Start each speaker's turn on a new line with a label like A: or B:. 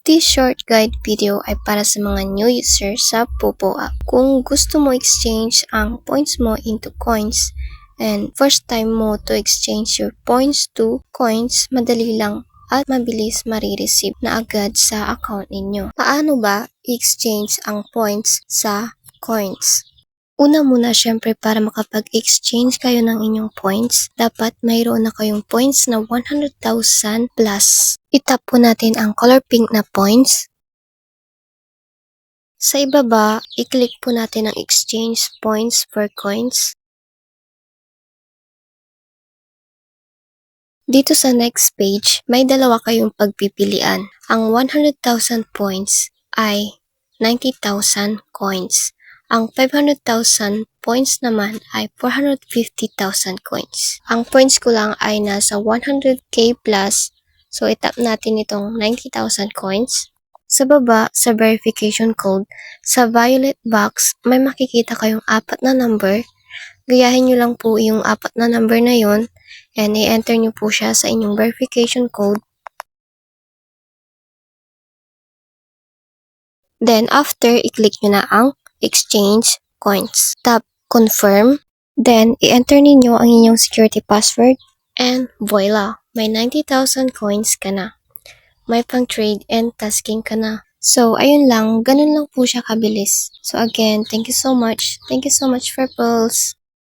A: This short guide video ay para sa mga new user sa Popo app. Kung gusto mo exchange ang points mo into coins and first time mo to exchange your points to coins, madali lang at mabilis marireceive na agad sa account ninyo. Paano ba i-exchange ang points sa coins? Una muna, syempre para makapag-exchange kayo ng inyong points, dapat mayroon na kayong points na 100,000 plus. Itap po natin ang color pink na points. Sa ibaba, i-click po natin ang exchange points for coins. Dito sa next page, may dalawa kayong pagpipilian. Ang 100,000 points ay 90,000 coins. Ang 500,000 points naman ay 450,000 coins. Ang points ko lang ay nasa 100k plus. So, itap natin itong 90,000 coins. Sa baba, sa verification code, sa violet box, may makikita kayong 4 na number. Gayahin nyo lang po yung 4 na number na yon and i-enter nyo po siya sa inyong verification code. Then, after, i-click nyo na ang exchange coins. Tap confirm. Then, i-enter ninyo ang inyong security password. And voila! May 90,000 coins ka na. May pang trade and tasking ka na. So, ayun lang. Ganun lang po siya kabilis. So, again, thank you so much. Thank you so much, Purples.